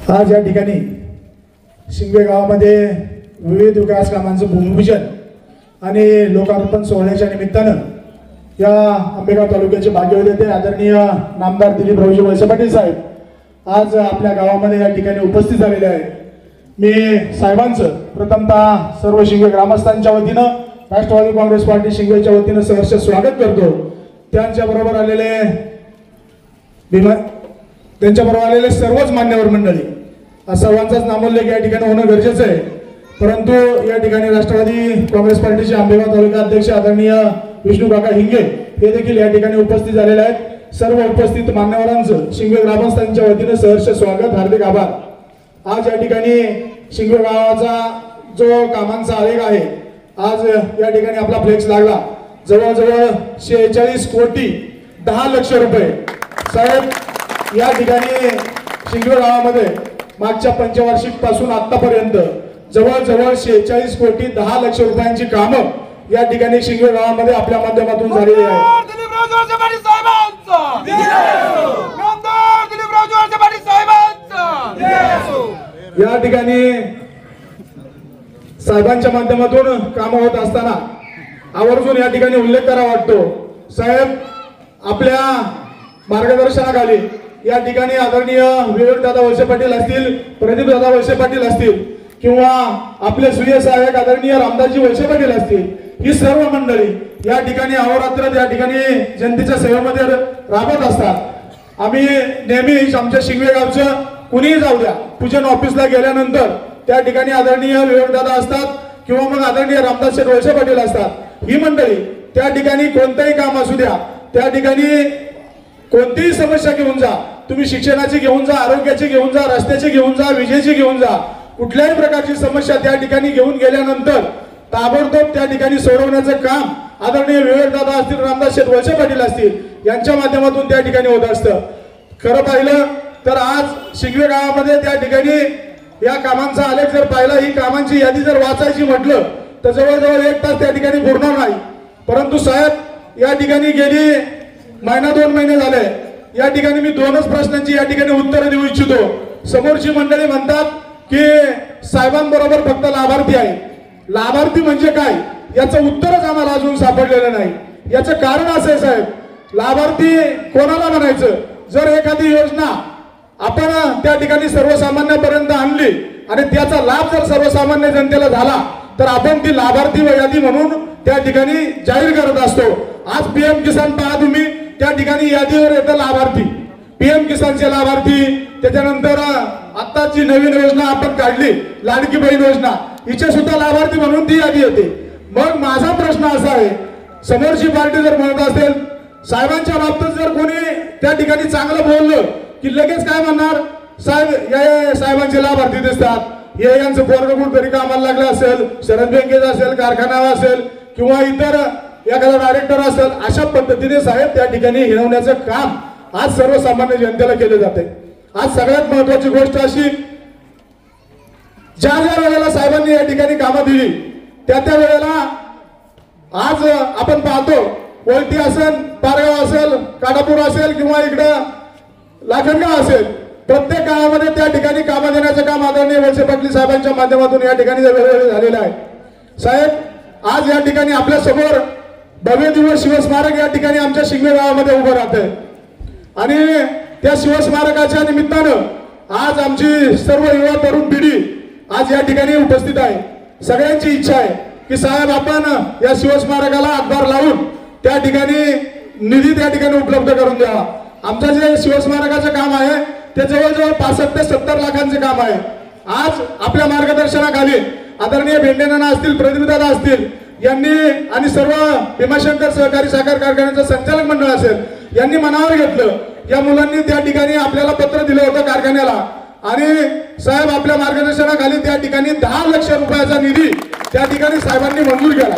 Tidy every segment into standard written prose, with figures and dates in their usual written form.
आज या ठिकाणी शिंगवे गावामध्ये विविध विकास कामांचं भूमिपूजन आणि लोकार्पण सोहळ्याच्या निमित्तानं या आंबेगाव तालुक्याचे भाग्यविधाते आदरणीय नामदार दिलीपरावजी वळसे पाटील साहेब आज आपल्या गावामध्ये या ठिकाणी उपस्थित झालेले आहेत। मी साहेबांचं प्रथमतः सर्व शिंगवे ग्रामस्थांच्या वतीनं राष्ट्रवादी काँग्रेस पार्टी शिंगवेच्या वतीनं सहर्ष स्वागत करतो। त्यांच्याबरोबर आलेले सर्वच मान्यवर मंडळी सर्वांचाच नामोल्लेख या ठिकाणी होणं गरजेचं आहे, परंतु या ठिकाणी राष्ट्रवादी काँग्रेस पार्टीचे आंबेगाव तालुका अध्यक्ष आदरणीय विष्णू काका हिंगे हे देखील या ठिकाणी उपस्थित झालेले आहेत। सर्व उपस्थित मान्यवरांचं शिंगवे ग्रामस्थांच्या वतीनं सहर्ष स्वागत, हार्दिक आभार। आज या ठिकाणी शिंगवे गावाचा जो कामांचा आलेख आहे, आज या ठिकाणी आपला फ्लेक्स लागला जवळजवळ 46 कोटी 10 लक्ष रुपये। साहेब या ठिकाणी शिंगवे गावामध्ये मागच्या पंचवार्षिक पासून आतापर्यंत जवळजवळ 46 कोटी 10 लक्ष रुपयांची कामं या ठिकाणी शिंगवे गावामध्ये आपल्या माध्यमातून झालेली आहे। या ठिकाणी साहेबांच्या माध्यमातून काम होत असताना आवर्जून या ठिकाणी उल्लेख करावा वाटतो। साहेब आपल्या मार्गदर्शनाखाली या ठिकाणी आदरणीय विवेकदादा वळसे पाटील असतील, प्रदीपदादा वळसे पाटील असतील किंवा आपले सुय सहाय्यक आदरणीय रामदासजी वळसे पाटील असतील, ही सर्व मंडळी या ठिकाणी अहोरात्र या ठिकाणी जनतेच्या सेवेमध्ये राबत असतात। आम्ही नेहमी आमच्या शिंगवे गावचं कुणीही जाऊ द्या, पूजन ऑफिसला गेल्यानंतर त्या ठिकाणी आदरणीय विवेकदादा असतात किंवा मग आदरणीय रामदास वळसे पाटील असतात। ही मंडळी त्या ठिकाणी कोणतंही काम असू द्या, त्या ठिकाणी कोणतीही समस्या घेऊन जा, तुम्ही शिक्षणाची घेऊन जा, आरोग्याची घेऊन जा, रस्त्याची घेऊन जा, विजेची घेऊन जा, कुठल्याही प्रकारची समस्या त्या ठिकाणी घेऊन गेल्यानंतर ताबडतोब त्या ठिकाणी सोडवण्याचं काम आदरणीय विवेकदादा असतील, रामदास वळसे पाटील असतील यांच्या माध्यमातून त्या ठिकाणी होत असतं। खरं पाहिलं तर आज शिंगवे गावामध्ये त्या ठिकाणी या कामांचा आलेख जर पाहिला, ही कामांची यादी जर वाचायची म्हटलं तर जवळजवळ 1 तास त्या ठिकाणी पुरणार नाही। परंतु साहेब या ठिकाणी गेली महिना 2 महिने झाले, या ठिकाणी मी 2च प्रश्नांची या ठिकाणी उत्तरं देऊ इच्छितो। समोरची मंडळी म्हणतात की साहेबांबरोबर फक्त लाभार्थी आहे, लाभार्थी म्हणजे काय याचं उत्तरच आम्हाला अजून सापडलेलं नाही। याचं कारण असं आहे साहेब, लाभार्थी कोणाला म्हणायचं? जर एखादी योजना आपण त्या ठिकाणी सर्वसामान्यांपर्यंत आणली आणि त्याचा लाभ जर सर्वसामान्य जनतेला झाला तर आपण ती लाभार्थी यादी म्हणून त्या ठिकाणी जाहीर करत असतो। आज पीएम किसान पहा तुम्ही, त्या ठिकाणी यादीवर येतं लाभार्थी, पीएम किसानचे लाभार्थी, त्याच्यानंतर आत्ताची नवीन योजना आपण काढली लाडकी बहीण योजना, हिचे सुद्धा लाभार्थी म्हणून ती यादी येते। मग माझा प्रश्न असा आहे, समोरची पार्टी जर म्हणत असेल साहेबांच्या बाबतीत जर कोणी त्या ठिकाणी चांगलं बोललं की लगेच काय म्हणणार, साहेब या साहेबांचे लाभार्थी दिसतात, हे यांचं पोरग कुठतरी कामाला लागलं असेल, शरद बँकेचा असेल, कारखाना असेल किंवा इतर एखादा डायरेक्टर असेल, अशा पद्धतीने साहेब त्या ठिकाणी हिरवण्याचं काम आज सर्वसामान्य जनतेला केले जाते। आज सगळ्यात महत्वाची गोष्ट अशी, ज्या वेळेला साहेबांनी या ठिकाणी कामं दिली त्या वेळेला आज आपण पाहतो, वळती असेल, पारगाव असेल, काडापूर असेल किंवा इकडं लाखनगाव असेल, प्रत्येक गावामध्ये त्या ठिकाणी कामं देण्याचं काम आदरणीय वळसे पाटील साहेबांच्या माध्यमातून या ठिकाणी वेळोवेळी झालेलं आहे। साहेब आज या ठिकाणी आपल्या समोर भव्य दिव्य शिवस्मारक या ठिकाणी आमच्या शिंगवे गावामध्ये उभं राहतंय आणि त्या शिवस्मारकाच्या निमित्तानं आज आमची सर्व युवा तरुण पिढी आज या ठिकाणी उपस्थित आहे। सगळ्यांची इच्छा आहे की साहेब आपण या शिवस्मारकाला हातभार लावून त्या ठिकाणी निधी त्या ठिकाणी उपलब्ध करून द्यावा। आमचं जे शिवस्मारकाचं काम आहे ते जवळजवळ 65 ते 70 लाखांचे काम आहे। आज आपल्या मार्गदर्शनाखाली आदरणीय भेंडेनाना असतील, प्रदीपदादा असतील यांनी आणि सर्व भीमाशंकर सहकारी साखर कारखान्याचं संचालक मंडळ असेल यांनी मनावर घेतलं। या मुलांनी त्या ठिकाणी आपल्याला पत्र दिलं होतं कारखान्याला आणि साहेब आपल्या मार्गदर्शनाखाली त्या ठिकाणी 10 लक्ष रुपयाचा निधी त्या ठिकाणी साहेबांनी मंजूर केला।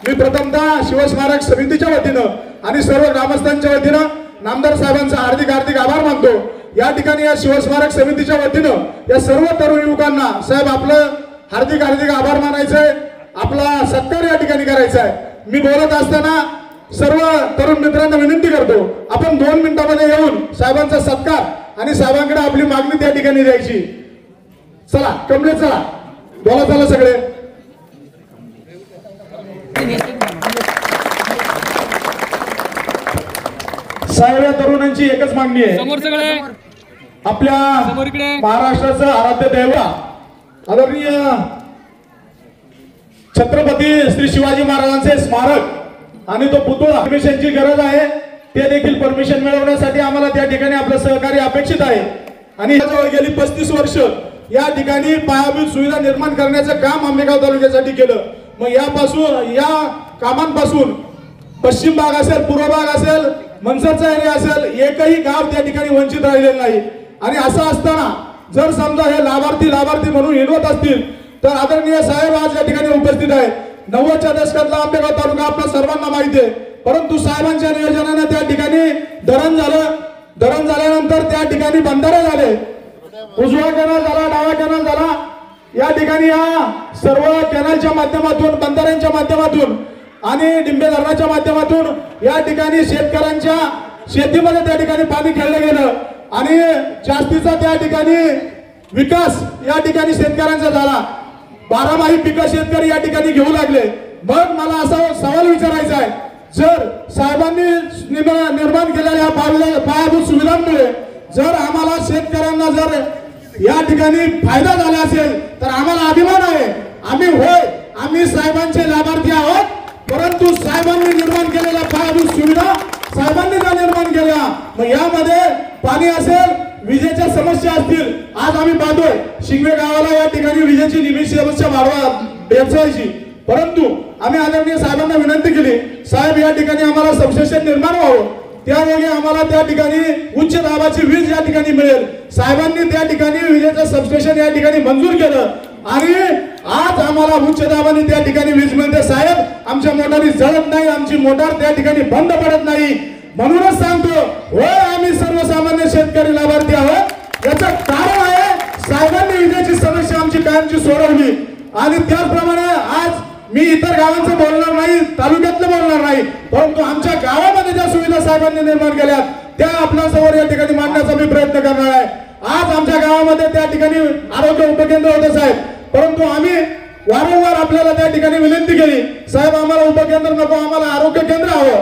मी प्रथमतः शिवस्मारक समितीच्या वतीनं आणि सर्व ग्रामस्थांच्या वतीनं नामदार साहेबांचा हार्दिक आभार मानतो। या ठिकाणी या शिवस्मारक समितीच्या वतीनं या सर्व तरुण युवकांना साहेब आपलं हार्दिक आभार मानायचंय, आपला सत्कार या ठिकाणी करायचा आहे। मी बोलत असताना सर्व तरुण मित्रांना विनंती करतो, आपण 2 मिनिटांमध्ये येऊन साहेबांचा सत्कार आणि साहेबांकडे आपली मागणी त्या ठिकाणी द्यायची। चला कमलेश चला बोला चला सगळे. साहेब या तरुणांची एकच मागणी आहे, समोर सगळे आपल्या समोर इकडे महाराष्ट्राचं आराध्य दैवत आदरणीय छत्रपती श्री शिवाजी महाराजांचे स्मारक आणि तो पुतळा परमिशनची गरज आहे. ते देखील परमिशन मिळवण्यासाठी आम्हाला त्या ठिकाणी आपलं सहकार्य अपेक्षित आहे. आणि गेली 35 वर्ष या ठिकाणी पायाभूत सुविधा निर्माण करण्याचं काम आंबेगाव तालुक्यासाठी केलं. मग या कामांपासून पश्चिम भाग असेल, पूर्व भाग असेल, मनसरचा एरिया असेल, एकही गाव त्या ठिकाणी वंचित राहिलेलं नाही. आणि असं असताना जर समजा हे लाभार्थी म्हणून हिंडवत असतील तर आदरणीय साहेब आज या ठिकाणी उपस्थित आहेत. 90च्या दशकातला आंबेगाव तालुका आपल्या सर्वांना माहिती आहे. परंतु साहेबांच्या नियोजनाने त्या ठिकाणी धरण झालं. धरण झाल्यानंतर त्या ठिकाणी बंधारे झाले. उजवा कॅनल झाला, डावा कॅनल झाला. या ठिकाणी या सर्व कॅनलच्या माध्यमातून, बंधाऱ्यांच्या माध्यमातून आणि डिंबे धरणाच्या माध्यमातून या ठिकाणी शेतकऱ्यांच्या शेतीमध्ये त्या ठिकाणी पाणी खेळलं गेलं आणि जास्तीचा त्या ठिकाणी विकास या ठिकाणी शेतकऱ्यांचा झाला. बारामाही पिकं शेतकरी या ठिकाणी घेऊ लागले. मग मला असा सवाल विचारायचा आहे, जर साहेबांनी निर्माण केलेल्या पायाभूत सुविधांमुळे जर आम्हाला शेतकऱ्यांना जर या ठिकाणी फायदा झाला असेल तर आम्हाला अभिमान आहे. आम्ही साहेबांचे लाभार्थी आहोत. परंतु साहेबांनी निर्माण केलेल्या पायाभूत सुविधा साहेबांनी ज्या निर्माण केल्या, मग यामध्ये पाणी असेल, विजेच्या समस्या असतील. आज आम्ही पाहतोय शिंगवे गावाला या ठिकाणी विजेची निमिष समस्या बेवसायची. परंतु आम्ही आदरणीय साहेबांना विनंती केली, साहेब या ठिकाणी आम्हाला सबस्टेशन निर्माण व्हावं, त्यावेळी आम्हाला त्या ठिकाणी उच्च दाबाची वीज या ठिकाणी मिळेल. साहेबांनी त्या ठिकाणी विजेचं सबस्टेशन या ठिकाणी मंजूर केलं आणि आज आम्हाला उच्च दाबाने त्या ठिकाणी वीज मिळते. साहेब आमच्या मोटारी जळत नाही, आमची मोटार त्या ठिकाणी बंद पडत नाही. म्हणूनच सांगतो, होय आम्ही सर्वसामान्य शेतकरी लाभार्थी आहोत. याचं कारण आहे साहेबांनी विजेची समस्या आमची कायमची सोडवली. आणि त्याचप्रमाणे आज मी इतर गावांचं बोलणार नाही, तालुक्यातलं बोलणार नाही, परंतु आमच्या गावामध्ये ज्या सुविधा साहेबांनी निर्माण केल्या त्या आपल्यासमोर या ठिकाणी मांडण्याचा मी प्रयत्न करणार आहे. आज आमच्या गावामध्ये त्या ठिकाणी आरोग्य उपकेंद्र होतं साहेब, परंतु आम्ही वारंवार आपल्याला त्या ठिकाणी विनंती केली, साहेब आम्हाला उपकेंद्र नको, आम्हाला आरोग्य केंद्र हवं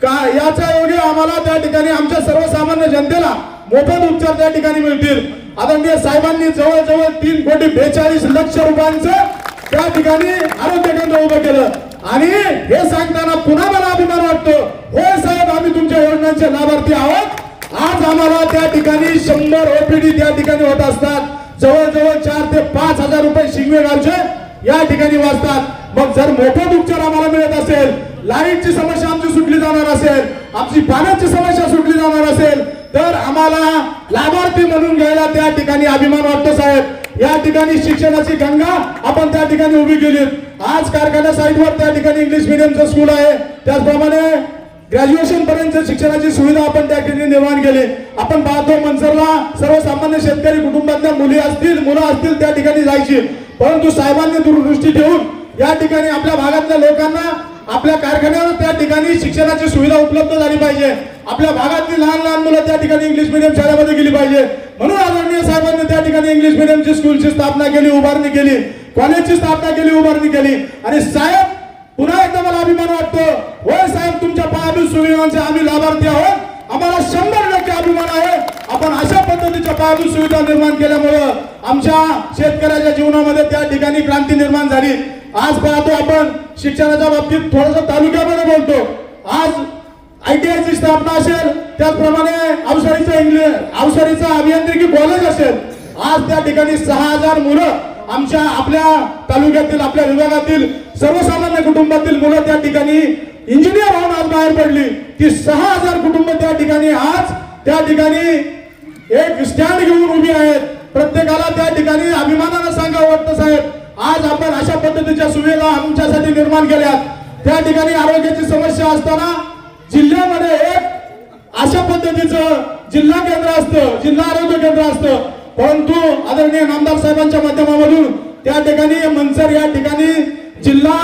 का. याचा योग्य आम्हाला त्या ठिकाणी आमच्या सर्वसामान्य जनतेला मोफत उपचार त्या ठिकाणी मिळतील. आदरणीय साहेबांनी जवळजवळ 3,42,00,000 रुपयांचं त्या ठिकाणी आरोग्य केंद्र उभं केलं. आणि हे सांगताना पुन्हा मला अभिमान वाटतो, होय साहेब आम्ही तुमच्या योजनांचे लाभार्थी आहोत. आज आम्हाला त्या ठिकाणी 100 ओपीडी त्या ठिकाणी होत असतात. जवळजवळ 4 ते 5 हजार रुपये शिंगवे गावचे या ठिकाणी वाचतात. मग जर मोफत उपचार आम्हाला मिळत असेल, लाईटची समस्या आमची सुटली जाणार असेल, आमची पाण्याची समस्या सुटली जाणार असेल, तर आम्हाला लाभार्थी म्हणून घ्यायला त्या ठिकाणी अभिमान वाटतो साहेब. या ठिकाणी शिक्षणाची गंगा आपण त्या ठिकाणी उभी केली. आज कारखाना साईटवर त्या ठिकाणी इंग्लिश मिडियमचं स्कूल आहे, त्याचप्रमाणे ग्रॅज्युएशन पर्यंत शिक्षणाची सुविधा आपण त्या ठिकाणी निर्माण केली. आपण पाहतो मनसरला सर्वसामान्य शेतकरी कुटुंबातल्या मुलं असतील त्या ठिकाणी जायची, परंतु साहेबांनी दूरदृष्टी ठेवून या ठिकाणी आपल्या भागातल्या लोकांना आपल्या कारखान्यावर त्या ठिकाणी शिक्षणाची सुविधा उपलब्ध झाली पाहिजे. आपल्या भागातली लहान मुलं त्या ठिकाणी इंग्लिश मिडियम शाळेमध्ये गेली पाहिजे. म्हणून आदरणीय साहेबांनी त्या ठिकाणी इंग्लिश मिडियमची स्कूलची स्थापना केली, उभारणी केली, कॉलेजची स्थापना केली, उभारणी केली. आणि साहेब पुन्हा एकदा मला अभिमान वाटतो, होय साहेब तुमच्या पायाभूत सुविधांचे आम्ही लाभार्थी आहोत. आम्हाला 100% अभिमान आहे. आपण अशा पद्धतीच्या पायाभूत सुविधा निर्माण केल्यामुळं आमच्या शेतकऱ्याच्या जीवनामध्ये त्या ठिकाणी क्रांती निर्माण झाली. आज पाहतो आपण शिक्षणाच्या बाबतीत थोडंसं तालुक्यामध्ये बोलतो. आज ITI ची स्थापना असेल, त्याचप्रमाणे अवसरीचं अभियांत्रिकी कॉलेज असेल. आज त्या ठिकाणी 6,000 मुलं आपल्या तालुक्यातील, आपल्या विभागातील सर्वसामान्य कुटुंबातील मुलं त्या ठिकाणी इंजिनियर होऊन आज बाहेर पडली. ती 6,000 कुटुंब त्या ठिकाणी आज त्या ठिकाणी एक स्टँड घेऊन उभी आहेत. प्रत्येकाला त्या ठिकाणी अभिमानानं सांगावं वाटतं, साहेब आज आपण अशा पद्धतीच्या सुविधा आमच्यासाठी निर्माण केल्यात. त्या ठिकाणी आरोग्याची समस्या असताना जिल्ह्यामध्ये एक अशा पद्धतीचं जिल्हा केंद्र असतं, जिल्हा आरोग्य केंद्र असतं, परंतु आदरणीय नामदार साहेबांच्या माध्यमामधून त्या ठिकाणी मनसर या ठिकाणी जिल्हा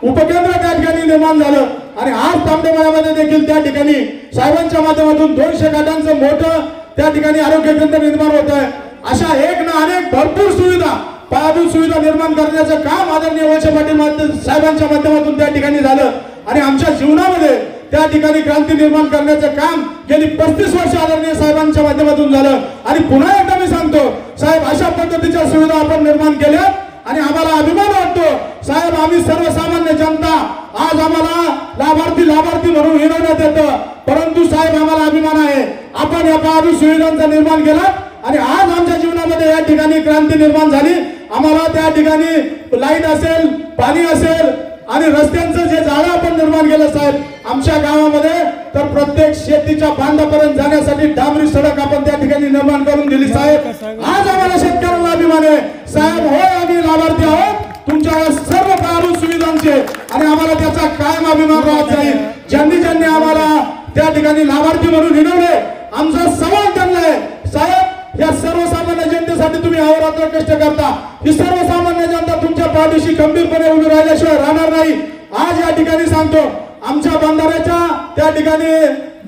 उपकेंद्र त्या ठिकाणी निर्माण झालं. आणि आज तांबेमळ्यामध्ये देखील त्या ठिकाणी साहेबांच्या माध्यमातून 200 खाटांचं मोठं त्या ठिकाणी आरोग्य केंद्र निर्माण होत आहे. अशा एक ना अनेक भरपूर सुविधा, पायाभूत सुविधा निर्माण करण्याचं काम आदरणीय वळसे पाटील साहेबांच्या माध्यमातून त्या ठिकाणी झालं आणि आमच्या जीवनामध्ये त्या ठिकाणी क्रांती निर्माण करण्याचं काम गेली 35 वर्ष आदरणीय साहेबांच्या माध्यमातून झालं. आणि पुन्हा एकदा मी सांगतो साहेब, अशा पद्धतीच्या सुविधा आपण निर्माण केल्या आणि आम्हाला अभिमान वाटतो साहेब. आम्ही सर्वसामान्य जनता आज आम्हाला लाभार्थी म्हणून हिरवण्यात येतं, परंतु साहेब आम्हाला अभिमान आहे आपण या पायाभूत सुविधांचा निर्माण केला आणि आज आमच्या जीवनामध्ये या ठिकाणी क्रांती निर्माण झाली. आम्हाला त्या ठिकाणी लाईट असेल, पाणी असेल आणि रस्त्यांचं जे जाळं आपण निर्माण केलं साहेब आमच्या गावामध्ये, तर प्रत्येक शेतीच्या बांधापर्यंत जाण्यासाठी डांबरी सडक आपण त्या ठिकाणी निर्माण करून दिली साहेब. आज आम्हाला शेतकऱ्यांना अभिमान आहे साहेब. होय, आम्ही लाभार्थी आहोत तुमच्या सर्व पायाभूत सुविधांचे आणि आम्हाला त्याचा कायम अभिमान राहत जाईल. ज्यांनी आम्हाला त्या ठिकाणी लाभार्थी म्हणून हिरवले, आमचा सवाल त्यांना आहे साहेब, या सर्वसामान्य जनतेसाठी तुम्ही अहोरात्र कष्ट करता, ही सर्वसामान्य जनता तुमच्या पाठीशी खंबीरपणे उभी राहिल्याशिवाय राहणार नाही. आज या ठिकाणी सांगतो आमच्या बंधाऱ्याच्या त्या ठिकाणी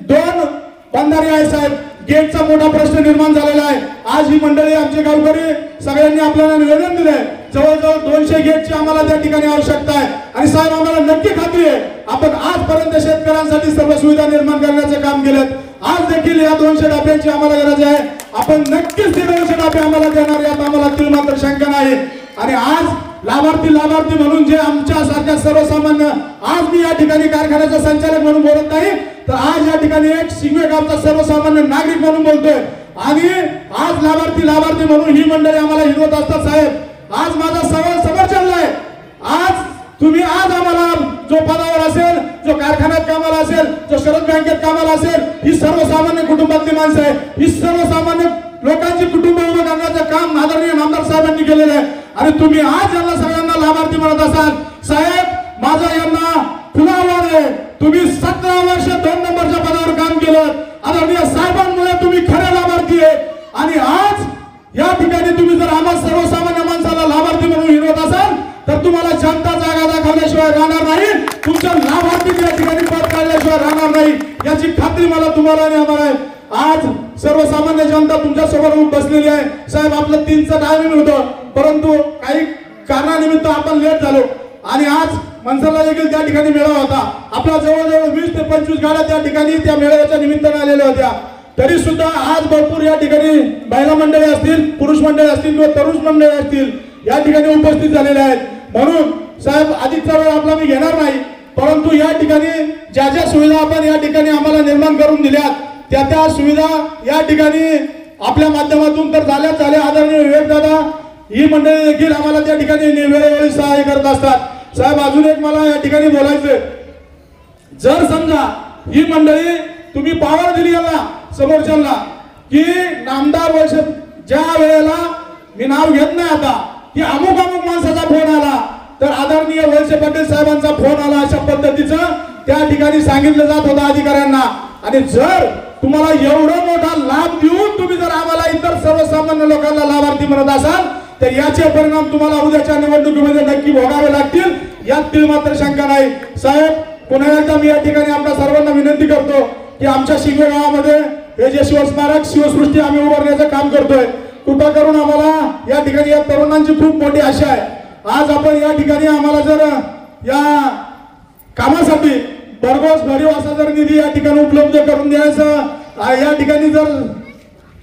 2 बंधारे आहे साहेब, गेटचा मोठा प्रश्न निर्माण झालेला आहे. आज ही मंडळी आमचे गावकरी सगळ्यांनी आपल्याला निवेदन दिलंय, जवळजवळ 200 गेटची आम्हाला त्या ठिकाणी आवश्यकता आहे. आणि साहेब आम्हाला नक्की खात्री आहे आपण आजपर्यंत शेतकऱ्यांसाठी सर्व सुविधा निर्माण करण्याचं काम केलं. आज देखील या 200 डब्यांची आम्हाला गरज आहे. आपण नक्कीच ते 200 डबे आम्हाला देणार, यात आम्हाला तिळ मात्र शंका नाही. आणि आज लाभार्थी म्हणून जे आमच्या सारख्या सर्वसामान्य, आज मी या ठिकाणी कारखान्याचा संचालक म्हणून बोलत नाही, तर आज या ठिकाणी एक शिंगवे गावचा सर्वसामान्य नागरिक म्हणून बोलतोय. आणि आज लाभार्थी म्हणून ही मंडळी आम्हाला हिरवत असतात साहेब. आज माझा सवाल समोर चाललाय, आज तुम्ही आज आम्हाला जो पदावर असेल, जो कारखान्यात कामाला असेल, जो शरद बँकेत कामाला असेल, ही सर्वसामान्य कुटुंबातली माणसं आहे. ही सर्वसामान्य लोकांची कुटुंब उभं करण्याचं काम आदरणीय नामदार साहेबांनी केलेलं आहे. आणि तुम्ही आज यांना सगळ्यांना लाभार्थी म्हणत असाल साहेब, माझा यांना खुला आव्हान आहे, तुम्ही 17 वर्ष 2 नंबरच्या पदावर काम केलं, आदरणीय साहेबांमुळे तुम्ही खरे लाभार्थी आहे. आणि आज या ठिकाणी तुम्ही जर आम्हा सर्वसामान्य माणसाला लाभार्थी म्हणून हिरवत असाल तर तुम्हाला जनता जागा दाखवल्याशिवाय राहणार नाही, तुमच्या लाभार्थी या ठिकाणी पद काढल्याशिवाय राहणार नाही, याची खात्री मला तुम्हाला आणि आम्हाला आहे. आज सर्वसामान्य जनता तुमच्या समोर बसलेली आहे साहेब. आपलं 3चं टायमिंग होतं, परंतु काही कारणानिमित्त आपण लेट झालो आणि आज मनसरला देखील त्या ठिकाणी मेळावा होता. आपला जवळजवळ 20 ते 25 गाड्या त्या ठिकाणी त्या मेळाव्याच्या निमित्ताने आलेल्या होत्या. तरी सुद्धा आज भरपूर या ठिकाणी महिला मंडळी असतील, पुरुष मंडळी असतील किंवा तरुण मंडळी असतील या ठिकाणी उपस्थित झालेले आहेत. म्हणून साहेब अधिकचा वेळ आपला मी घेणार नाही, परंतु या ठिकाणी ज्या ज्या सुविधा आपण या ठिकाणी आम्हाला निर्माण करून दिल्यात त्या सुविधा या ठिकाणी आपल्या माध्यमातून तर झाल्या. आदरणीय विवेक दादा ही मंडळी देखील आम्हाला त्या ठिकाणी वेळोवेळी सहाय्य करत असतात. साहेब अजून एक मला या ठिकाणी बोलायचंय, जर समजा ही मंडळी तुम्ही पावर दिली याला समोरच्याला की नामदार वर्ष ज्या वेळेला मी नाव घेत नाही आता की अमुक माणसाचा फोन आला, तर आदरणीय वळसे पाटील साहेबांचा फोन आला, अशा पद्धतीचं त्या ठिकाणी सांगितलं जात होतं अधिकाऱ्यांना. आणि जर तुम्हाला एवढा मोठा लाभ देऊन तुम्ही जर आम्हाला इतर सर्वसामान्य लोकांना लाभार्थी म्हणत असाल तर याचे परिणाम तुम्हाला उद्याच्या निवडणुकीमध्ये नक्की भोगावे लागतील, यात ती मात्र शंका नाही. साहेब पुन्हा एकदा मी या ठिकाणी आपल्या सर्वांना विनंती करतो की आमच्या शिंगवे गावामध्ये हे जे शिवस्मारक शिवसृष्टी आम्ही उभारण्याचं काम करतोय, कृपा करून आम्हाला या ठिकाणी या तरुणांची खूप मोठी आशा आहे. आज आपण या ठिकाणी आम्हाला जर या कामासाठी भरघोस भरीव असा जर निधी या ठिकाणी उपलब्ध करून द्यायचं, या ठिकाणी जर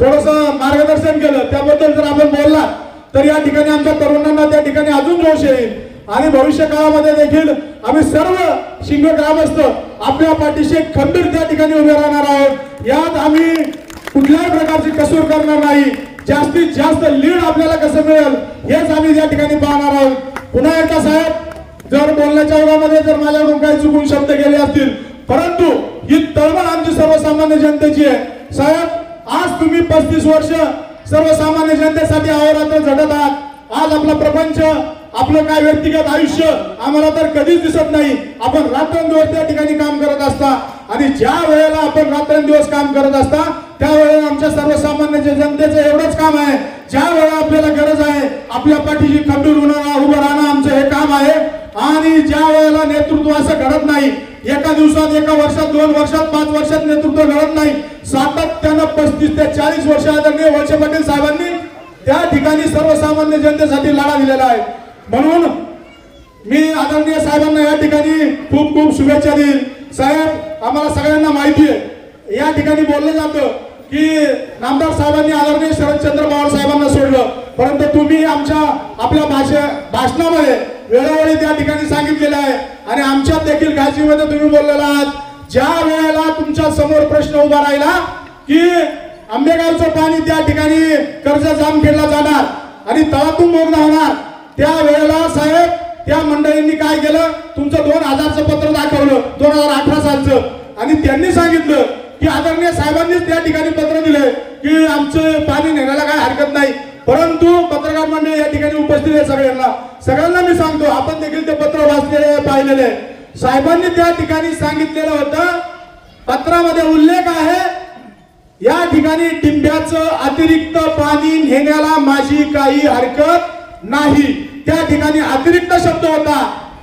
थोडस मार्गदर्शन केलं, त्याबद्दल जर आपण बोलला तर या ठिकाणी आमच्या तरुणांना त्या ठिकाणी अजून जोश येईल. आणि भविष्य काळामध्ये देखील आम्ही सर्व शिंगवे ग्रामस्थ आपल्या पाठीशी खंबीर त्या ठिकाणी उभे राहणार आहोत. यात आम्ही कुठल्याही प्रकारची कसूर करणार नाही. जास्तीत जास्त लीड आपल्याला कसं मिळेल हेच आम्ही या ठिकाणी पाहणार आहोत. पुन्हा एकदा साहेब, जर बोलण्याच्या ओघामध्ये जर माझ्याकडून काही चुकून शब्द गेले असतील, परंतु ही तळमळ आमची सर्वसामान्य जनतेची आहे. साहेब आज तुम्ही 35 वर्ष सर्वसामान्य जनतेसाठी अहोरात्र झटत आहात. आज आपला प्रपंच, आपलं काय व्यक्तिगत आयुष्य आम्हाला तर कधीच दिसत नाही. आपण रात्रंदिवस त्या ठिकाणी काम करत असता आणि ज्या वेळेला आपण रात्रंदिवस काम करत असता त्यावेळेला आमच्या सर्वसामान्य जनतेचं एवढंच काम आहे, ज्या वेळेला आपल्याला गरज आहे आपल्या पाठीशी खंबीर उभं राहणं आमचं हे काम आहे. आणि ज्या वेळेला नेतृत्व असं घडत नाही, एका दिवसात, एका वर्षात, 2 वर्षात, 5 वर्षात नेतृत्व घडत नाही, सातत्यानं 35 ते 40 वर्ष आदरणीय वळसे पाटील साहेबांनी त्या ठिकाणी सर्वसामान्य जनतेसाठी लढा दिलेला आहे। म्हणून मी आदरणीय साहेबांना या ठिकाणी खूप खूप शुभेच्छा देईल। साहेब, आम्हाला सगळ्यांना माहिती आहे या ठिकाणी बोललं जातं की नामदार साहेबांनी आदरणीय शरदचंद्र पवार साहेबांना सोडलं, परंतु तुम्ही आपल्या भाषणामध्ये वेळोवेळी त्या ठिकाणी सांगितलेलं आहे आणि आमच्यात देखील खाजगीमध्ये तुम्ही बोललेला आहात, ज्या वेळेला तुमच्या समोर प्रश्न उभा राहिला की आंबेगावचं पाणी त्या ठिकाणी कर्जत जामखेडला जाणार आणि तळातून मोगरा होणार, त्या वेळेला साहेब त्या मंडळींनी काय केलं, तुमचं 2000चं पत्र दाखवलं 2018 सालचं, आणि त्यांनी सांगितलं की आदरणीय साहेबांनीच त्या ठिकाणी पत्र दिले की आमचं पाणी नेण्याला काय हरकत नाही। परंतु पत्रकार मंडळी या ठिकाणी उपस्थित आहे, सगळ्यांना मी सांगतो, आपण देखील ते पत्र वाचलेले पाहिलेले। साहेबांनी त्या ठिकाणी सांगितलेलं होतं, पत्रामध्ये उल्लेख आहे, या ठिकाणी टिंब्याचं अतिरिक्त पाणी नेण्याला माझी काही हरकत नाही। त्या ठिकाणी अतिरिक्त शब्द होता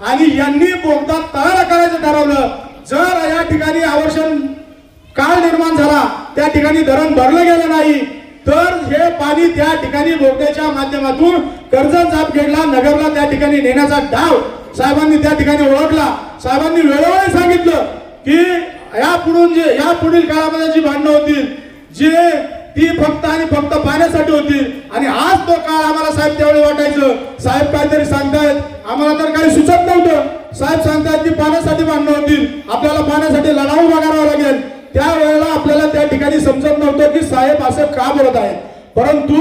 आणि यांनी बोगदा तयार करायचं ठरवलं। जर या ठिकाणी आवर्षण काळ निर्माण झाला, त्या ठिकाणी धरण भरलं गेलं नाही, तर हे पाणी त्या ठिकाणी बोगद्याच्या माध्यमातून कर्जत जामखेडला नगरला त्या ठिकाणी नेण्याचा डाव साहेबांनी त्या ठिकाणी ओळखला। साहेबांनी वेळोवेळी सांगितलं की या पुढील काळामध्ये जी भांडणं होतील ती फक्त आणि फक्त पाण्यासाठी होतील, आणि आज तो काळ आम्हाला साहेब त्यावेळी वाटायचं साहेब काहीतरी सांगतायत, आम्हाला तर काही सुचत नव्हतं। साहेब सांगतायत की पाण्यासाठी भांडणं होतील, आपल्याला पाण्यासाठी लढा उभा करावा लागेल। त्यावेळेला आपल्याला त्या ठिकाणी समजत नव्हतं की साहेब असं का बोलत आहेत, परंतु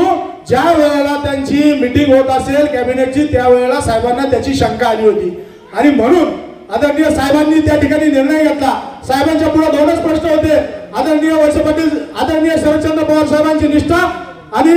ज्या वेळेला त्यांची मीटिंग होत असेल कॅबिनेटची, त्यावेळेला साहेबांना त्याची शंका आली होती आणि म्हणून आदरणीय साहेबांनी त्या ठिकाणी निर्णय घेतला। साहेबांच्या पुढे दोनच प्रश्न होते, आदरणीय वळसे पाटील आदरणीय शरदचंद्र पवार साहेबांची निष्ठा आणि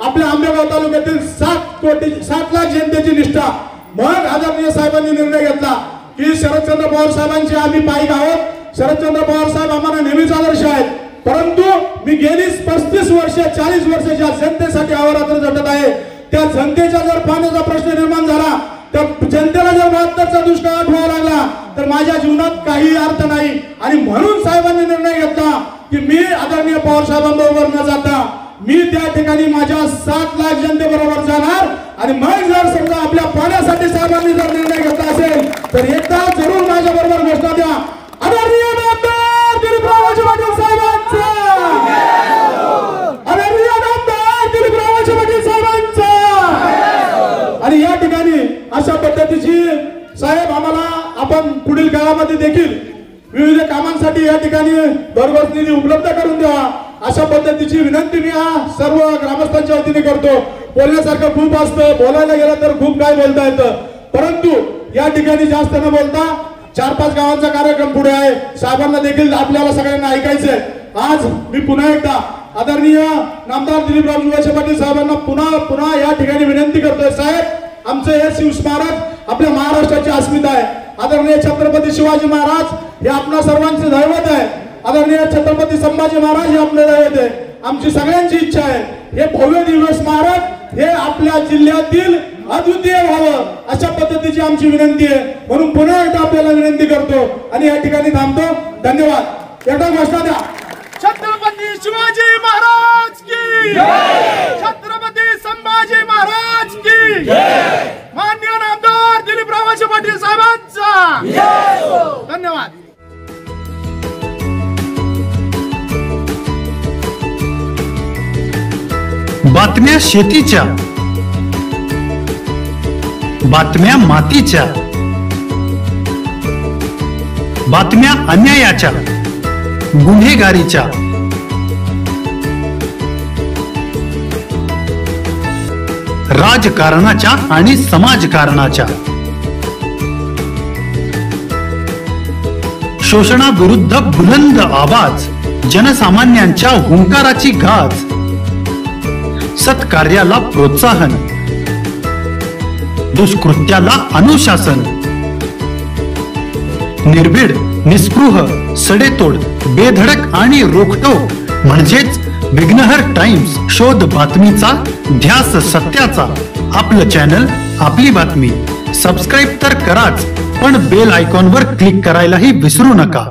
आपल्या आंबेगाव तालुक्यातील 7 लाख जनतेची निष्ठा। मग आदरणीय साहेबांनी निर्णय घेतला की शरदचंद्र पवार साहेबांचे आम्ही पाईक आहोत, शरदचंद्र पवार साहेब आम्हाला नेहमीच आदर्श आहेत, परंतु मी गेली 35 वर्ष 40 वर्षाच्या जनतेसाठी अहोरात्र झटत आहे। त्या जनतेचा जर पाण्याचा प्रश्न निर्माण झाला, त्या जनतेला जर 72चा दुष्काळ आठवावा लागला, तर माझ्या जीवनात काही अर्थ नाही। आणि म्हणून साहेबांनी निर्णय घेतला की मी आदरणीय पवार साहेबांबरोबर न जाता मी त्या ठिकाणी माझ्या 7 लाख जनतेबरोबर जाणार, आणि मग जर समजा आपल्या पाण्यासाठी साहेबांनी जर निर्णय घेतला असेल तर एकदा जरूर माझ्या बरोबर घोषणा द्या, आदरणीय नामदार दिलीपराव पाटील साहेबांचा, आदरणीय नामदार दिलीपराव पाटील साहेबांचा। आणि या ठिकाणी अशा पद्धतीची साहेब आम्हाला आपण पुढील काळामध्ये देखील विविध कामांसाठी या ठिकाणी भरघोस निधी उपलब्ध करून द्यावा, अशा पद्धतीची विनंती मी सर्व ग्रामस्थांच्या वतीने करतो। बोलण्यासारखं खूप असतं, बोलायला गेलं तर खूप काय बोलता येतं, परंतु या ठिकाणी जास्त न बोलता 4-5 गावांचा कार्यक्रम पुढे आहे, साहेबांना देखील आपल्याला सगळ्यांना ऐकायचंय। आज मी पुन्हा एकदा आदरणीय नामदार दिलीपराव पाटील साहेबांना पुन्हा या ठिकाणी विनंती करतोय, साहेब आमचं हे शिवस्मारक आपल्या महाराष्ट्राची अस्मिता आहे। आदरणीय छत्रपती शिवाजी महाराज हे आपल्या सर्वांचे दैवत आहे, आदरणीय छत्रपती संभाजी महाराज हे आपले दैवत आहे। आमची सगळ्यांची इच्छा आहे हे भव्य दिव्य स्मारक हे आपल्या जिल्ह्यातील अद्वितीय व्हावं, अशा पद्धतीची आमची विनंती आहे। म्हणून पुन्हा एकदा आपल्याला विनंती करतो आणि या ठिकाणी थांबतो। धन्यवाद। एकदा घोषणा द्या, छत्रपती शिवाजी महाराज की जय, छत्रपती संभाजी महाराज की जय, माननीय नामदार दिलीपराव पाटील साहेबांचा जय। धन्यवाद। बातम्या शेतीच्या, बातम्या मातीच्या, बातम्या अन्यायाच्या, गुन्हेगारीच्या, राजकारणाच्या आणि समाजकारणाच्या, शोषणाविरुद्ध बुलंद आवाज, जनसामान्यांच्या हुंकाराची गाज, सत्कार्याला प्रोत्साहन, दुष्कृत्याला अनुशासन, निर्भीड, निस्पृह, सडेतोड, बेधडक आणि रोखटोक म्हणजेच विघ्नहर टाइम्स, शोध बातमीचा, ध्यास सत्याचा। आपलं चॅनल, आपली बातमी। सबस्क्राईब तर कराच, पण बेल आयकॉनवर क्लिक करायलाही विसरू नका।